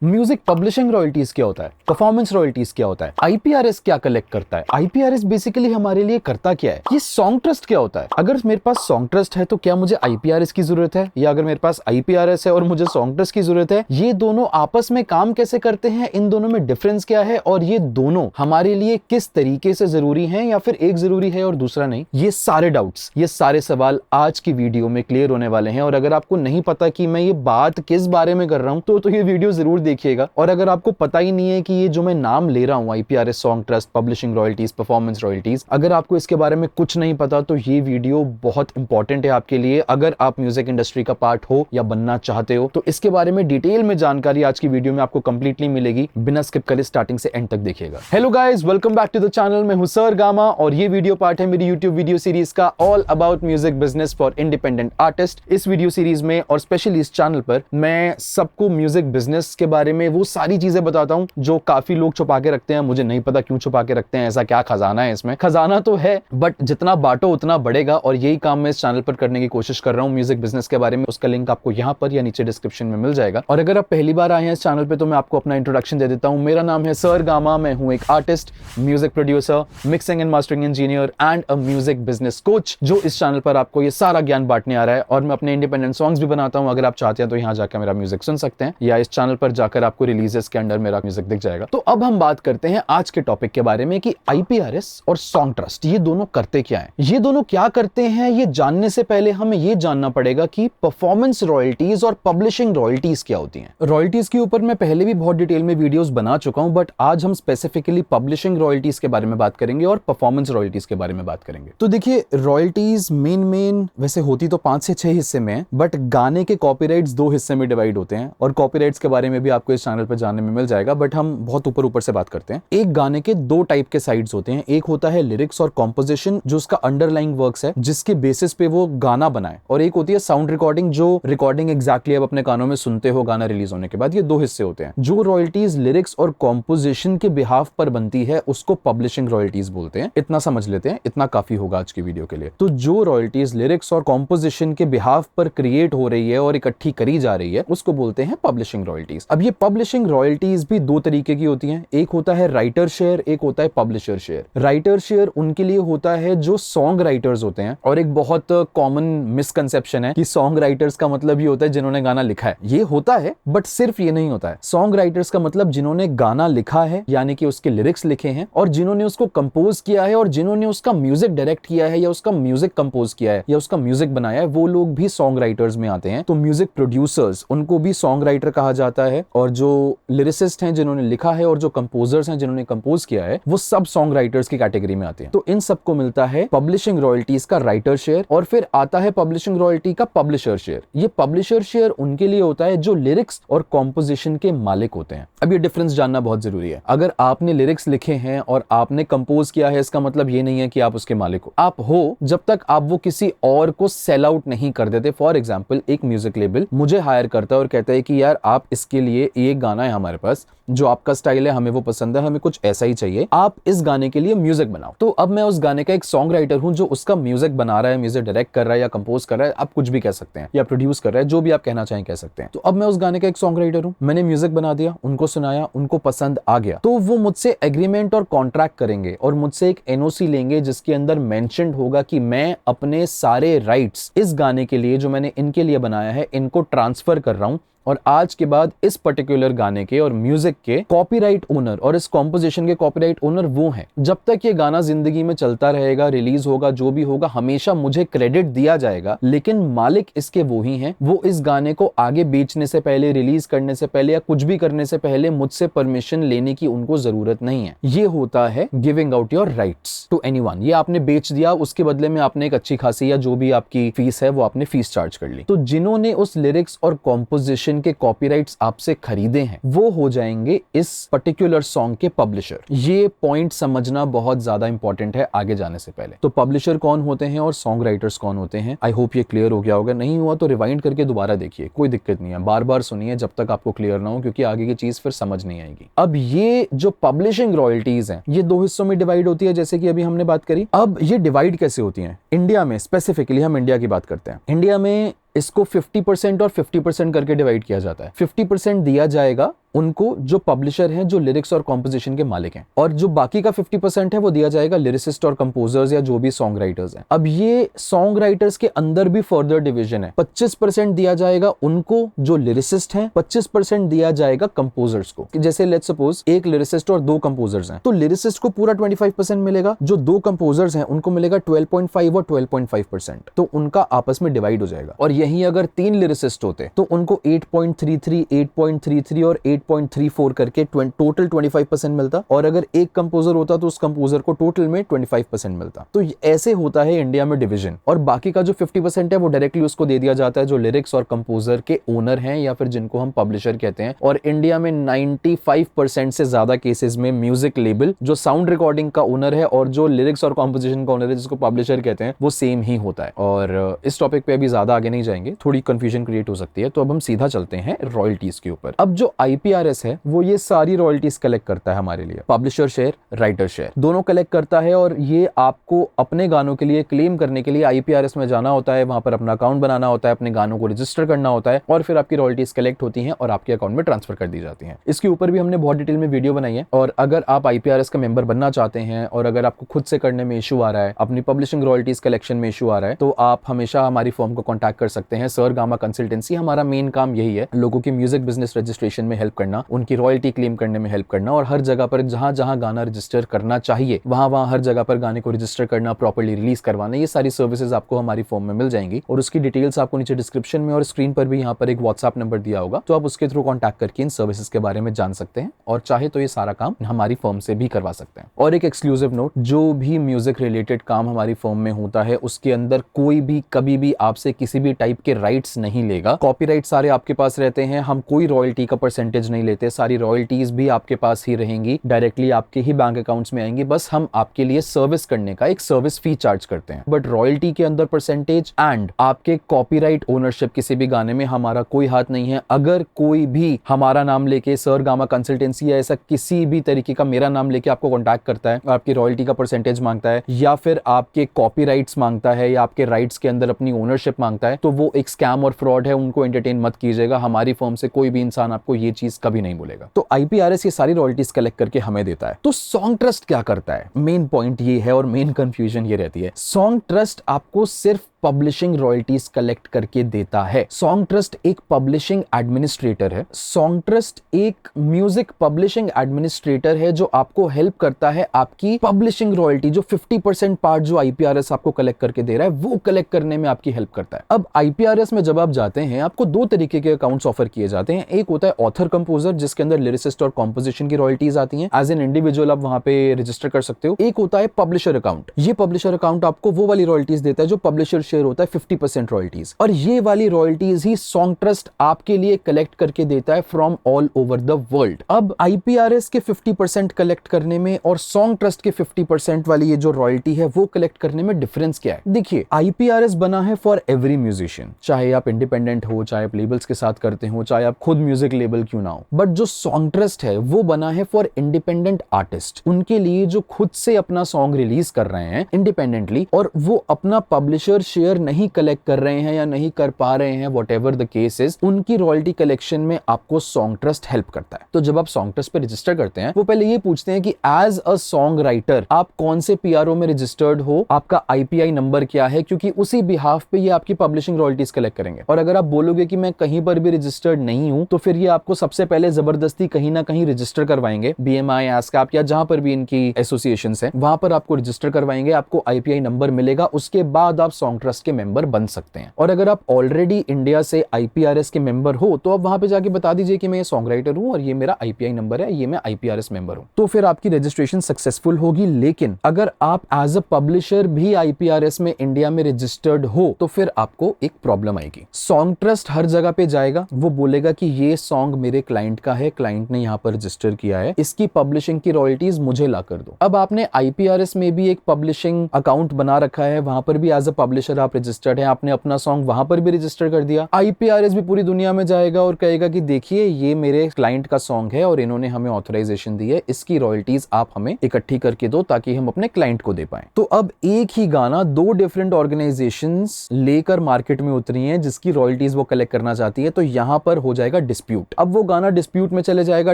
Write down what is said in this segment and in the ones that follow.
Music publishing royalties क्या होता है, परफॉर्मेंस रॉयल्टीज क्या होता है, आईपीआरएस क्या कलेक्ट करता है, आईपीआरएस बेसिकली हमारे लिए करता क्या है, ये सॉन्ग ट्रस्ट क्या होता है। अगर मेरे पास सॉन्ग ट्रस्ट है तो क्या मुझे आईपीआरएस की जरूरत है, या अगर मेरे पास आईपीआरएस है और मुझे सॉन्ग ट्रस्ट की जरूरत है, ये दोनों आपस में काम कैसे करते हैं, इन दोनों में डिफरेंस क्या है और ये दोनों हमारे लिए किस तरीके से जरूरी हैं या फिर एक जरूरी है और दूसरा नहीं। ये सारे डाउट्स, ये सारे सवाल आज की वीडियो में क्लियर होने वाले हैं। और अगर आपको नहीं पता कि मैं ये बात किस बारे में कर रहा हूं तो ये वीडियो जरूर देखिएगा। और अगर आपको पता ही नहीं है कि ये जो मैं नाम ले रहा हूं, IPRS, Songtrust, publishing royalties, performance royalties, अगर आपको इसके बारे में कुछ नहीं पता तो ये वीडियो बहुत इंपॉर्टेंट है आपके लिए। अगर आप म्यूजिक इंडस्ट्री का पार्ट हो या बनना चाहते हो तो इसके बारे में डिटेल में जानकारी आज की वीडियो में आपको कंप्लीटली मिलेगी, बिना स्किप करे स्टार्टिंग से एंड तक देखिएगा। Hello guys, welcome back to the channel. मैं हूं सर गामा और ये वीडियो पार्ट है मेरी यूट्यूब वीडियो सीरीज का all about music business for independent artist. इस वीडियो सीरीज में और स्पेशली इस चैनल पर मैं सबको म्यूजिक बिजनेस के बारे में वो सारी चीजें बताता हूं जो काफी लोग छुपा के रखते हैं। मुझे नहीं पता क्यों छुपा के रखते हैं, ऐसा क्या खजाना है इसमें। खजाना तो है बट जितना बांटो उतना बढ़ेगा, और यही काम मैं इस चैनल पर करने की कोशिश कर रहा हूं म्यूजिक बिजनेस के बारे में। उसका लिंक आपको यहां पर या नीचे डिस्क्रिप्शन में मिल जाएगा। और अगर आप पहली बार आए हैं इस चैनल पे तो मैं आपको अपना इंट्रोडक्शन दे देता हूं। मेरा नाम है सर गामा, मैं हूं एक artist, music producer, mixing and mastering engineer and a music business coach, जो इस चैनल पर आपको ये सारा ज्ञान बांटने आ रहा है। और मैं अपने इंडिपेंडेंट सॉन्ग्स भी बनाता हूं। अगर आप चाहते हैं तो यहाँ जाकर मेरा म्यूजिक सुन सकते हैं, या इस चैनल पर जाकर आपको रिलीजेस के अंडर मेरा म्यूजिक दिख जाएगा। तो अब हम बात करते हैं आज के टॉपिक के बारे में कि आईपीआरएस और सॉन्ग ट्रस्ट ये दोनों करते क्या हैं। ये दोनों क्या करते हैं ये जानने से पहले हमें ये जानना पड़ेगा कि परफॉर्मेंस रॉयल्टीज और पब्लिशिंग रॉयल्टीज क्या होती हैं। रॉयल्टीज के ऊपर मैं पहले भी बहुत डिटेल में वीडियोस बना चुका हूं, बट आज हम स्पेसिफिकली पब्लिशिंग रॉयल्टीज के बारे में बात करेंगे और परफॉर्मेंस रॉयल्टीज के बारे में बात करेंगे। तो देखिए, रॉयल्टीज मेन वैसे होती तो 5 से 6 हिस्से में, बट गाने के कॉपीराइट्स 2 हिस्से में डिवाइड होते हैं। और कॉपीराइट्स के बारे में भी आपको इस चैनल पर जानने में मिल जाएगा, बट हम बहुत ऊपर से बात करते हैं। एक गाने के 2 टाइप के साइड्स होते हैं। एक होता है लिरिक्स और कॉम्पोजिशन, जो उसका अंडरलाइंग वर्क्स है जिसके बेसिस पे वो गाना बनाए, और एक होती है साउंड रिकॉर्डिंग, जो रिकॉर्डिंग एग्जैक्टली आप अपने कानों में सुनते हो गाना रिलीज होने के बाद। ये 2 हिस्से होते हैं। जो रॉयल्टीज लिरिक्स और कॉम्पोजिशन के बिहाफ पर बनती है उसको पब्लिशिंग रॉयल्टीज बोलते हैं। इतना समझ लेते हैं, इतना काफी होगा आज की वीडियो के लिए। तो जो रॉयल्टीज लिरिक्स और कॉम्पोजिशन के बिहाफ पर क्रिएट हो रही है और इकट्ठी करी जा रही है उसको बोलते हैं पब्लिशिंग रॉयल्टीज। अब ये पब्लिशिंग रॉयल्टीज भी 2 तरीके की होती हैं। एक होता है राइटर शेयर, एक होता है पब्लिशर शेयर। राइटर शेयर उनके लिए होता है जो सॉन्ग राइटर्स होते हैं, और एक बहुत कॉमन मिसकंसेप्शन है कि सॉन्ग राइटर्स का मतलब ये होता है जिन्होंने गाना लिखा है। ये होता है बट सिर्फ ये नहीं होता है। सॉन्ग राइटर्स का मतलब जिन्होंने गाना लिखा है, यानी कि उसके लिरिक्स लिखे हैं, और जिन्होंने उसको कंपोज किया है, और जिन्होंने उसका म्यूजिक डायरेक्ट किया है, या उसका म्यूजिक कंपोज किया है, या उसका म्यूजिक बनाया है, वो लोग भी सॉन्ग राइटर्स में आते हैं। तो म्यूजिक प्रोड्यूसर्स, उनको भी सॉन्ग राइटर कहा जाता है। और जो लिरिसिस्ट हैं जिन्होंने लिखा है, और जो कंपोजर्स हैं जिन्होंने कंपोज किया है, वो सब सॉन्ग राइटर्स की कैटेगरी में आते हैं। तो इन सबको मिलता है पब्लिशिंग रॉयल्टीज का राइटर शेयर, और फिर आता है पब्लिशिंग रॉयल्टी का पब्लिशर शेयर। ये पब्लिशर शेयर उनके लिए होता है जो लिरिक्स और कॉम्पोजिशन के मालिक होते हैं। अब ये डिफरेंस जानना बहुत जरूरी है। अगर आपने लिरिक्स लिखे हैं और आपने कंपोज किया है, इसका मतलब ये नहीं है कि आप उसके मालिक हो। आप हो जब तक आप वो किसी और को सेल आउट नहीं कर देते। फॉर एग्जाम्पल, एक म्यूजिक लेबल मुझे हायर करता है और कहता है कि यार आप इसके लिए एक गाना है हमारे पास, जो आपका स्टाइल है, हमें वो पसंद है, हमें कुछ ऐसा ही चाहिए, आप इस गाने के लिए म्यूजिक बनाओ। तो अब मैं उस गाने का एक सॉन्ग राइटर हूं जो उसका म्यूजिक बना रहा है, म्यूजिक डायरेक्ट कर रहा है या कंपोज कर रहा है, आप कुछ भी कह सकते हैं, या प्रोड्यूस कर रहा है, जो भी आप कहना चाहें कह सकते हैं। तो अब मैं उस गाने का एक सॉन्ग राइटर हूं, मैंने म्यूजिक बना दिया, उनको सुनाया, उनको पसंद आ गया, तो वो मुझसे एग्रीमेंट और कॉन्ट्रैक्ट करेंगे और मुझसे एक एनओसी लेंगे जिसके अंदर मेंशन्ड होगा कि मैं अपने सारे राइट्स इस गाने के लिए जो मैंने इनके लिए बनाया है इनको ट्रांसफर कर रहा हूं, और आज के बाद इस पर्टिकुलर गाने के और म्यूजिक के कॉपीराइट ओनर और इस कॉम्पोजिशन के कॉपीराइट ओनर वो हैं। जब तक ये गाना जिंदगी में चलता रहेगा, रिलीज होगा, जो भी होगा, हमेशा मुझे क्रेडिट दिया जाएगा, लेकिन मालिक इसके वो ही हैं। वो इस गाने को आगे बेचने से पहले, रिलीज करने से पहले, या कुछ भी करने से पहले मुझसे परमिशन लेने की उनको जरूरत नहीं है। ये होता है giving out your rights to anyone. ये आपने बेच दिया, उसके बदले में आपने एक अच्छी खासी या जो भी आपकी फीस है वो आपने फीस चार्ज कर ली। तो जिन्होंने उस लिरिक्स और कॉम्पोजिशन के कॉपीराइट्स आपसे खरीदे हैं वो हो जाएंगे इस पर्टिकुलर सॉन्ग के पब्लिशर। ये पॉइंट समझना बहुत ज्यादा इंपॉर्टेंट है आगे जाने से पहले। तो पब्लिशर कौन होते हैं और सॉन्ग राइटर्स कौन होते हैं, आई होप ये क्लियर हो गया होगा। नहीं हुआ तो रिवाइंड करके दोबारा देखिए, कोई दिक्कत नहीं है, बार बार सुनिए जब तक आपको क्लियर ना हो, क्योंकि आगे की चीज फिर समझ नहीं आएगी। अब ये जो पब्लिशिंग रॉयल्टीज हैं ये 2 हिस्सों में डिवाइड होती है, जैसे कि अभी हमने बात करी। अब ये डिवाइड कैसे होती हैं इंडिया में, स्पेसिफिकली हम इंडिया की बात करते हैं। इंडिया में इसको 50% और 50% करके डिवाइड किया जाता है। 50% दिया जाएगा उनको जो पब्लिशर हैं, जो लिरिक्स और कॉम्पोजिशन के मालिक हैं, और जो बाकी का 50% है वो दिया जाएगा लिरिसिस्ट और कंपोजर्स या जो भी सॉन्ग राइटर्स हैं। अब ये सॉन्ग राइटर्स के अंदर भी फर्दर डिवीजन है। 25% दिया जाएगा उनको जो लिरिसिस्ट हैं, 25% दिया जाएगा कंपोजर्स को। जैसे लेट्स सपोज एक लिरिसिस्ट और 2 कंपोजर्स हैं, तो लिरिसिस्ट को पूरा 25% मिलेगा, जो 2 कंपोजर्स हैं उनको मिलेगा 12.5 और 12.5%, तो उनका आपस में डिवाइड हो जाएगा। और यही अगर 3 लिरिसिस्ट होते तो उनको 8.33, 8.33 और 8.34 करके टोटल 25% मिलता, और अगर एक कंपोजर होता तो उस कंपोजर को टोटल में 25% मिलता। तो ऐसे होता है इंडिया में डिवीजन, और बाकी का जो 50% है वो डायरेक्टली उसको दे दिया जाता है जो लिरिक्स और कंपोजर के ओनर हैं या फिर जिनको हम पब्लिशर कहते हैं। और इंडिया में 95% से ज्यादा केसेस में म्यूजिक लेबल जो साउंड रिकॉर्डिंग का ओनर है और जो लिरिक्स और कॉम्पोजिशन का ओनर है जिसको पब्लिशर कहते हैं वो सेम ही होता है। और इस टॉपिक पे अभी ज्यादा आगे नहीं जाएंगे, थोड़ी कंफ्यूजन क्रिएट हो सकती है, तो अब हम सीधा चलते हैं रॉयल्टीज के ऊपर। अब जो IPRS है वो ये सारी रॉयल्टीज कलेक्ट करता है हमारे लिए, पब्लिशर शेयर, राइटर शेयर दोनों कलेक्ट करता है। और ये आपको अपने गानों के लिए क्लेम करने के लिए IPRS में जाना होता है, वहां पर अपना अकाउंट बनाना होता है, अपने गानों को रजिस्टर करना होता है, और फिर आपकी रॉयल्टीज कलेक्ट होती हैं और आपके अकाउंट में ट्रांसफर कर दी जाती हैं। इसके ऊपर भी हमने बहुत डिटेल में वीडियो बनाई है, और अगर आप IPRS का मेंबर बनना चाहते हैं और अगर आपको खुद से करने में इशू आ रहा है, अपनी पब्लिशिंग रॉयल्टीज कलेक्शन में इशू आ रहा है, तो आप हमेशा हमारी फर्म को कॉन्टैक्ट कर सकते हैं। सर गामा कंसल्टेंसी, हमारा मेन काम यही है, लोगों की म्यूजिक बिजनेस रजिस्ट्रेशन में हेल्प करना, उनकी रॉयल्टी क्लेम करने में हेल्प करना, और हर जगह पर जहां जहां गाना रजिस्टर करना चाहिए वहां हर जगह पर गाने को रजिस्टर करना, प्रॉपर्ली रिलीज करवाना, ये सारी सर्विसेज आपको हमारी फर्म में मिल जाएंगी। और उसकी डिटेल्स आपको नीचे डिस्क्रिप्शन में और स्क्रीन पर भी यहाँ पर एक व्हाट्सएप नंबर दिया होगा, तो आप उसके थ्रू कॉन्टैक्ट करके इन सर्विसेज के बारे में जान सकते हैं, और चाहे तो ये सारा काम हमारी फर्म से भी करवा सकते हैं। और एक एक्सक्लूसिव नोट, जो भी म्यूजिक रिलेटेड काम हमारी फर्म में होता है उसके अंदर कोई भी कभी भी आपसे किसी भी टाइप के राइट्स नहीं लेगा। कॉपीराइट सारे आपके पास रहते हैं, हम कोई रॉयल्टी का परसेंटेज नहीं लेते, सारी रॉयल्टीज भी आपके पास ही रहेंगी, डायरेक्टली आपके ही बैंक अकाउंट्स में आएंगी। बस हम आपके लिए सर्विस करने का एक सर्विस फी चार्ज करते हैं, बट रॉयल्टी के अंदर परसेंटेज एंड आपके कॉपीराइट ओनरशिप किसी भी गाने में हमारा कोई हाथ नहीं है। अगर कोई भी हमारा नाम लेके सर गामा कंसल्टेंसी या ऐसा किसी भी तरीके का मेरा नाम लेके आपको कॉन्टैक्ट करता है, आपकी रॉयल्टी का परसेंटेज मांगता है या फिर आपके कॉपीराइट्स मांगता है या आपके राइट्स के अंदर अपनी ओनरशिप मांगता है, तो वो एक स्कैम और फ्रॉड है, उनको एंटरटेन मत कीजिएगा। हमारी फर्म से कोई भी इंसान आपको ये चीज कभी नहीं बोलेगा। तो IPRS ये सारी रॉयल्टीज कलेक्ट करके हमें देता है। तो सॉन्ग ट्रस्ट क्या करता है, मेन पॉइंट ये है और मेन कंफ्यूजन ये रहती है। सॉन्ग ट्रस्ट आपको सिर्फ पब्लिशिंग रॉयल्टीज कलेक्ट करके देता है। सॉन्ग ट्रस्ट एक पब्लिशिंग एडमिनिस्ट्रेटर है। सॉन्ग ट्रस्ट एक म्यूजिक पब्लिशिंग एडमिनिस्ट्रेटर है जो आपको हेल्प करता है आपकी पब्लिशिंग रॉयल्टी, जो 50% पार्ट जो IPRS आपको कलेक्ट करके दे रहा है वो कलेक्ट करने में आपकी हेल्प करता है। अब IPRS में जब आप जाते हैं आपको 2 तरीके के अकाउंट्स ऑफर किए जाते हैं। एक होता है ऑथर कंपोजर जिसके अंदर लिरिसिस्ट और कॉम्पोजिशन की रॉयल्टीज आती हैं, एज एन इंडिविजुअल आप वहां पे रजिस्टर कर सकते हो। एक होता है पब्लिशर अकाउंट, ये पब्लिशर अकाउंट आपको वो वाली रॉयल्टीज देता है जो पब्लिशर शेयर होता है 50% रॉयल्टीज, और ये वाली रॉयल्टीज ही सॉन्ग ट्रस्ट आपके लिए कलेक्ट करके देता है from all over the world. अब IPRS के 50% कलेक्ट करने में और सॉन्ग ट्रस्ट के 50% वाली ये जो रॉयल्टी है वो कलेक्ट करने में डिफरेंस क्या है? देखिए, IPRS बना है फॉर एवरी म्यूजिशियन, चाहे आप इंडिपेंडेंट हो, चाहे आप लेबल्स के साथ करते हो, चाहे आप खुद म्यूजिक लेबल क्यों ना हो। बट जो सॉन्ग ट्रस्ट है वो बना है फॉर इंडिपेंडेंट आर्टिस्ट, उनके लिए जो खुद से अपना सॉन्ग रिलीज कर रहे हैं इंडिपेंडेंटली और वो अपना पब्लिशर शेयर नहीं कलेक्ट कर रहे हैं या नहीं कर पा रहे हैं, व्हाटएवर द केस इज, उनकी रॉयल्टी कलेक्शन में आपको सॉन्ग ट्रस्ट हेल्प करता है। तो जब आप सॉन्ग ट्रस्ट पे रजिस्टर करते हैं वो पहले ये पूछते हैं कि एज अ सॉन्ग राइटर आप कौन से PRO में रजिस्टर्ड हो, आपका IPI नंबर क्या है, क्योंकि उसी बिहाफ पे ये आपकी पब्लिशिंग रॉयल्टीज कलेक्ट करेंगे। और अगर आप बोलोगे कि मैं कहीं पर भी रजिस्टर्ड नहीं हूं तो फिर ये आपको सबसे पहले जबरदस्ती कहीं ना कहीं रजिस्टर करवाएंगे, BMI, ASCAP या जहां पर भी इनकी एसोसिएशन है वहां पर आपको रजिस्टर करवाएंगे, आपको IPI नंबर मिलेगा, उसके बाद आप सॉन्ग ट्रस्ट के मेंबर बन सकते हैं। और अगर आप ऑलरेडी इंडिया से IPRS के मेंबर हो तो आप वहां पे जाके बता दीजिए कि मैं सॉन्ग राइटर हूं और ये मेरा IPI नंबर है, ये मैं IPRS मेंबर हूं, तो फिर आपकी रजिस्ट्रेशन सक्सेसफुल होगी। लेकिन अगर आप एज अ पब्लिशर भी IPRS में इंडिया में रजिस्टर्ड हो तो फिर आपको एक प्रॉब्लम आएगी। सॉन्ग ट्रस्ट हर जगह पे जाएगा, वो बोलेगा कि ये सॉन्ग मेरे क्लाइंट का है, क्लाइंट ने यहाँ पर रजिस्टर किया है, इसकी पब्लिशिंग की रॉयल्टीज मुझे ला कर दो। अब आपने IPRS में भी एक पब्लिशिंग अकाउंट बना रखा है, वहां पर भी एज अ पब्लिशर आप रजिस्टर्ड है, आपने अपना सॉन्ग वहां पर भी रजिस्टर कर दिया। IPRS भी पूरी दुनिया में जाएगा और कहेगा कि देखिए ये मेरे क्लाइंट का सॉन्ग है और इन्होंने हमें ऑथराइजेशन दी है, इसकी रॉयल्टीज आप हमें इकट्ठी करके दो ताकि हम अपने क्लाइंट को दे पाए। तो अब एक ही गाना 2 डिफरेंट ऑर्गेनाइजेशंस लेकर मार्केट में उतरी हैं जिसकी रॉयल्टीज वो कलेक्ट करना चाहती है, तो यहां पर हो जाएगा डिस्प्यूट। अब वो गाना गाना डिस्प्यूट में चले जाएगा,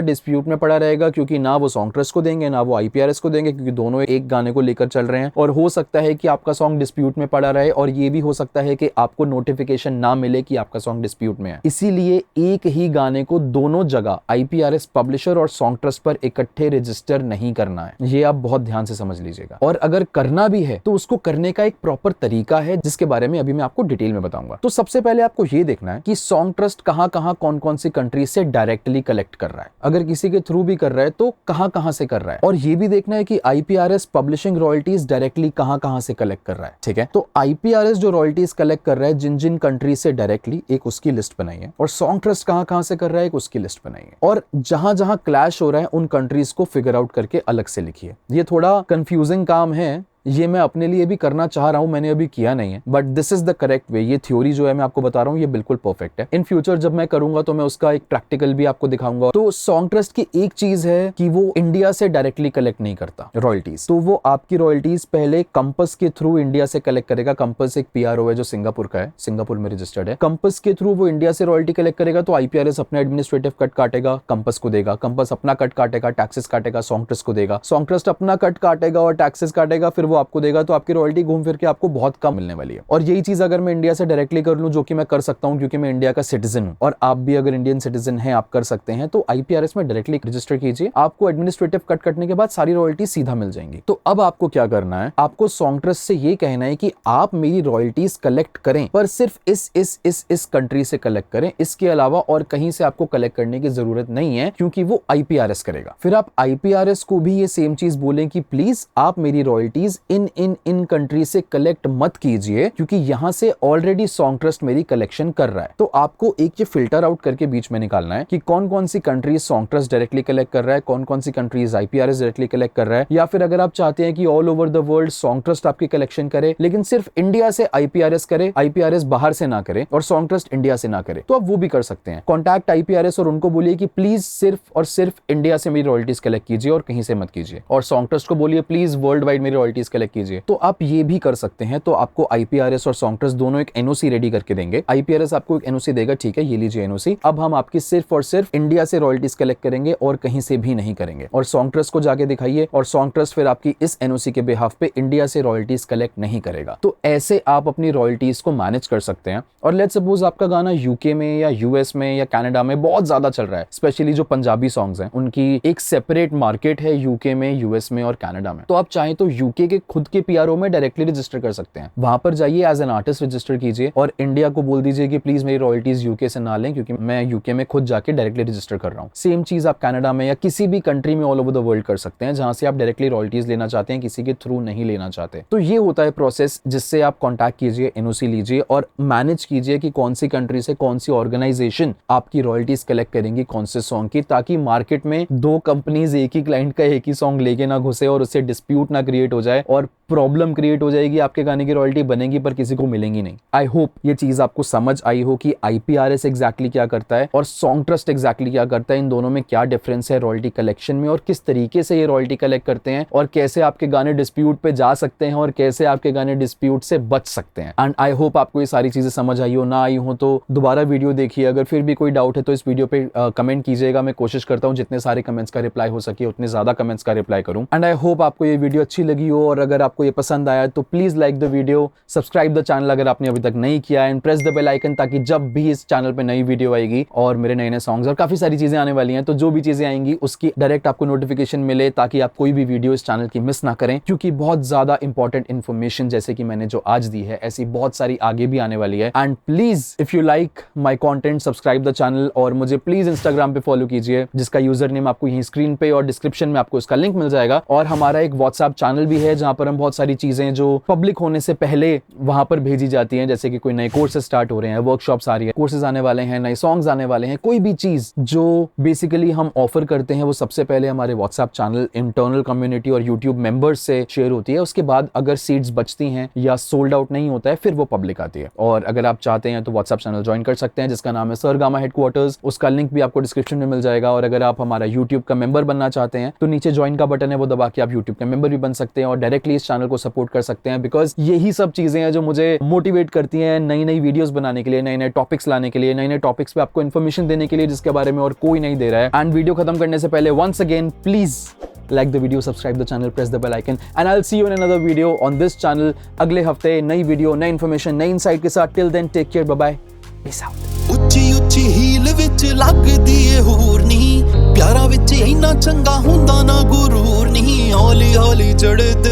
डिस्प्यूट में पड़ा रहेगा, क्योंकि ना वो सॉन्ग ट्रस्ट को देंगे ना वो IPRS को देंगे, क्योंकि दोनों एक गाने को लेकर चल रहे हैं। और हो सकता है कि आपका सॉन्ग डिस्प्यूट में पड़ा रहे, और ये भी हो सकता है कि आपको नोटिफिकेशन ना मिले कि आपका सॉन्ग डिस्प्यूट में है। इसीलिए एक ही गाने को दोनों जगह IPRS, पब्लिशर और सॉन्ग ट्रस्ट पर इकट्ठे रजिस्टर नहीं करना है। ये आप बहुत ध्यान से समझ लीजिएगा। और अगर करना भी है तो उसको करने का एक प्रॉपर तरीका है, जिसके बारे में अभी मैं आपको डिटेल में बताऊंगा। तो सबसे पहले आपको ये देखना है कि सॉन्ग ट्रस्ट कहां कहां कौन कौन सी कंट्री से डायरेक्टली कलेक्ट कर रहा है। अगर किसी के थ्रू भी कर रहा है तो कहां कहां से कर रहा है। और ये भी देखना है कि IPRS पब्लिशिंग रॉयल्टीज डायरेक्टली कहां कहां से कलेक्ट कर रहा है। ठीक है, तो IPRS जो रॉयल्टीज कलेक्ट कर रहा है जिन जिन कंट्री से डायरेक्टली, एक उसकी लिस्ट बनाइए। और सॉन्ग ट्रस्ट कहां कहां से कर रहा है, एक उसकी लिस्ट बनाइए। और जहां जहां क्लैश हो रहा है उन कंट्रीज को फिगर आउट करके अलग से लिखिए। ये थोड़ा कंफ्यूजिंग काम है, ये मैं अपने लिए भी करना चाह रहा हूं, मैंने अभी किया नहीं है, but this is the correct way. ये थ्योरी जो है मैं आपको बता रहा हूं, ये बिल्कुल परफेक्ट है। इन फ्यूचर जब मैं करूंगा तो मैं उसका एक प्रैक्टिकल भी आपको दिखाऊंगा। तो सॉन्ग ट्रस्ट की एक चीज है कि वो इंडिया से डायरेक्टली कलेक्ट नहीं करता रॉयल्टीज। तो वो आपकी रॉयल्टीज पहले कंपस के थ्रू इंडिया से कलेक्ट करेगा। कंपस एक PRO है जो सिंगापुर का है, सिंगापुर में रजिस्टर्ड है। कंपस के थ्रू वो इंडिया से रॉयल्टी कलेक्ट करेगा, तो IPRS अपना एडमिनिस्ट्रेटिव कट काटेगा, कंपस को देगा। कंपस अपना कट काटेगा, टैक्सेस काटेगा, सॉन्ग ट्रस्ट को देगा। सॉन्ग ट्रस्ट अपना कट काटेगा और टैक्सेस काटेगा, फिर वो आपको देगा। तो आपकी रॉयल्टी घूम फिर के आपको बहुत कम मिलने वाली है। और यही चीज अगर मैं इंडिया से डायरेक्टली कर लूं, जो कि मैं कर सकता हूं क्योंकि मैं इंडिया का सिटीजन हूं, और आप भी अगर इंडियन सिटीजन हैं आप कर सकते हैं, तो IPRS में डायरेक्टली रजिस्टर कीजिए। आपको एडमिनिस्ट्रेटिव कट कटने के बाद सारी रॉयल्टी सीधा मिल जाएंगी। तो अब आपको क्या करना है, आपको सॉन्ग ट्रस्ट से ये कहना है कि आप मेरी रॉयल्टीज कलेक्ट करें, पर सिर्फ इस कंट्री से कलेक्ट करें, इसके अलावा और कहीं से आपको कलेक्ट करने की जरूरत नहीं है, क्योंकि वो IPRS करेगा। फिर आप IPRS को भी ये सेम चीज बोलें कि प्लीज आप मेरी रॉयल्टीज इन कंट्री से कलेक्ट मत कीजिए, क्योंकि यहां से ऑलरेडी सॉन्ग ट्रस्ट मेरी कलेक्शन कर रहा है। तो आपको एक ये फिल्टर आउट करके बीच में निकालना है कि कौन कौन सी countries Songtrust directly collect कर रहा है, कौन कौन सी कंट्रीज IPRS डायरेक्टली कलेक्ट कर रहा है। या फिर अगर आप चाहते हैं कि all over the world song trust आपकी कलेक्शन करे, लेकिन सिर्फ इंडिया से IPRS करे, IPRS बाहर से ना करे और सॉन्ग ट्रस्ट इंडिया से ना करे, तो आप वो भी कर सकते हैं। कॉन्टैक्ट IPRS और उनको बोलिए कि प्लीज सिर्फ और सिर्फ इंडिया से मेरी रॉयल्टीज कलेक्ट कीजिए और कहीं से मत कीजिए। और सॉन्ग ट्रस्ट को बोलिए प्लीज वर्ल्ड वाइड मेरी रॉयल्टीज कलेक्ट कीजिए। तो आप ये भी कर सकते हैं। तो आपको IPRS और सॉन्ग ट्रस्ट दोनों एक NOC रेडी करके देंगे। IPRS आपको एक NOC देगा, ठीक है ये लीजिए NOC, अब हम आपकी सिर्फ और सिर्फ इंडिया से रॉयल्टीज कलेक्ट करेंगे और कहीं से भी नहीं करेंगे। और सॉन्ग ट्रस्ट को जाके दिखाइए, और सॉन्ग ट्रस्ट फिर आपकी इस NOC के बिहाफ पे इंडिया से रॉयल्टीज कलेक्ट नहीं करेगा। तो ऐसे आप अपनी रॉयल्टीज को मैनेज कर सकते हैं। और लेट्स सपोज आपका गाना UK में या US में या कनाडा में बहुत ज्यादा चल रहा है, स्पेशली जो पंजाबी सॉन्ग्स हैं उनकी एक सेपरेट मार्केट है UK में, US में और कनाडा में। तो आप चाहें तो UK के खुद के PRO में डायरेक्टली रजिस्टर कर सकते हैं। वहां पर जाइए, एज एन आर्टिस्ट रजिस्टर कीजिए और इंडिया को बोल दीजिए कि प्लीज मेरी रॉयल्टीज UK से ना लें, क्योंकि मैं UK में खुद जाके डायरेक्टली रजिस्टर कर रहा हूं। सेम चीज आप कनाडा में या किसी भी कंट्री में ऑल ओवर द वर्ल्ड कर सकते हैं, जहां से आप डायरेक्टली रॉयल्टीज लेना चाहते हैं, किसी के थ्रू नहीं लेना चाहते। तो ये होता है प्रोसेस, जिससे आप कॉन्टैक्ट कीजिए, NOC लीजिए और मैनेज कीजिए कि कौन सी कंट्री से कौन सी ऑर्गेनाइजेशन आपकी रॉयल्टीज कलेक्ट करेंगी कौन से सॉन्ग की, ताकि मार्केट में दो कंपनीज एक ही क्लाइंट का एक ही सॉन्ग लेके ना घुसे और उससे डिस्प्यूट ना क्रिएट हो जाए और प्रॉब्लम क्रिएट हो जाएगी। आपके गाने की रॉयल्टी बनेगी पर किसी को मिलेंगी नहीं। आई होप ये चीज आपको समझ आई हो कि IPRS एग्जैक्टली क्या करता है और सॉन्ग ट्रस्ट एग्जैक्टली क्या करता है, इन दोनों में क्या डिफरेंस है रॉयल्टी कलेक्शन में, और किस तरीके से ये रॉयल्टी कलेक्ट करते हैं, और कैसे आपके गाने डिस्प्यूट पे जा सकते हैं और कैसे आपके गाने डिस्प्यूट से बच सकते हैं। एंड आई होप आपको ये सारी चीजें समझ आई हो। ना आई हो तो दोबारा वीडियो देखिए। अगर फिर भी कोई डाउट है तो इस वीडियो पे कमेंट कीजिएगा। मैं कोशिश करता हूँ जितने सारे कमेंट्स का रिप्लाई हो सके उतने ज्यादा कमेंट्स का रिप्लाई करूं। एंड आई होप आपको ये वीडियो अच्छी लगी हो, और अगर आपको ये पसंद आया तो please like the video, subscribe the channel अगर आपने अभी तक नहीं किया, and press the bell icon, ताकि जब भी इस चैनल पे नई वीडियो आएगी और मेरे नए नए सॉन्ग्स और काफी सारी चीजें आने वाली हैं, तो जो भी चीजें आएंगी उसकी डायरेक्ट आपको नोटिफिकेशन मिले, ताकि आप कोई भी वीडियो इस चैनल की मिस ना करें। क्योंकि बहुत ज्यादा इंपॉर्टेंट इन्फॉर्मेशन जैसे कि मैंने जो आज दी है, ऐसी बहुत सारी आगे भी आने वाली है। And please if you like my content, subscribe the channel, और मुझे प्लीज इंस्टाग्राम पे फॉलो कीजिए, जिसका यूजर नेम आपको यहीं स्क्रीन पे और डिस्क्रिप्शन में आपको इसका लिंक मिल जाएगा। और हमारा एक व्हाट्सएप चैनल भी है, जहां पर हम बहुत सारी चीजें जो पब्लिक होने से पहले वहां पर भेजी जाती हैं, जैसे कि कोई नए कोर्सेज स्टार्ट हो रहे हैं, वर्कशॉप्स आ रही है, कोर्सेज आने वाले हैं, नए सॉन्ग्स आने वाले हैं, कोई भी चीज जो बेसिकली हम ऑफर करते हैं वो सबसे पहले हमारे व्हाट्सएप चैनल, इंटरनल कम्युनिटी और यूट्यूब मेंबर्स से शेयर होती है। उसके बाद अगर सीट्स बचती हैं या सोल्ड आउट नहीं होता है, फिर वो पब्लिक आती है। और अगर आप चाहते हैं तो व्हाट्सएप चैनल ज्वाइन कर सकते हैं, जिसका नाम है सरगामा हेडक्वार्टर्स। उसका लिंक भी आपको डिस्क्रिप्शन में मिल जाएगा। और अगर आप हमारा यूट्यूब का मेंबर बनना चाहते हैं तो नीचे ज्वाइन का बटन है, वो दबा के आप यूट्यूब का मेंबर भी बन सकते हैं और डायरेक्ट डायरेक्टली इस चैनल को सपोर्ट कर सकते हैं, बिकॉज यही सब चीजें हैं जो मुझे मोटिवेट करती हैं नई नई वीडियोस बनाने के लिए, नए नए टॉपिक्स लाने के लिए, नए नए टॉपिक्स पे आपको इन्फॉर्मेशन देने के लिए जिसके बारे में और कोई नहीं दे रहा है। एंड वीडियो खत्म करने से पहले once again please like the video, subscribe the channel, press the bell icon, and I'll see you in another video on this channel अगले हफ्ते नई वीडियो, नई इन्फॉर्मेशन, नई इनसाइट के साथ। Till then, take care, bye bye, peace out। ਉੱਚੀ ਉੱਚੀ heel ਵਿੱਚ ਲੱਗਦੀ ਏ ਹੂਰ ਨਹੀਂ, ਪਿਆਰਾਂ ਵਿੱਚ ਇੰਨਾ ਚੰਗਾ ਹੁੰਦਾ ਨਾ ਗੁਰੂਰ ਨਹੀਂ, ਹੌਲੀ ਹੌਲੀ ਚੜ੍ਹਦੇ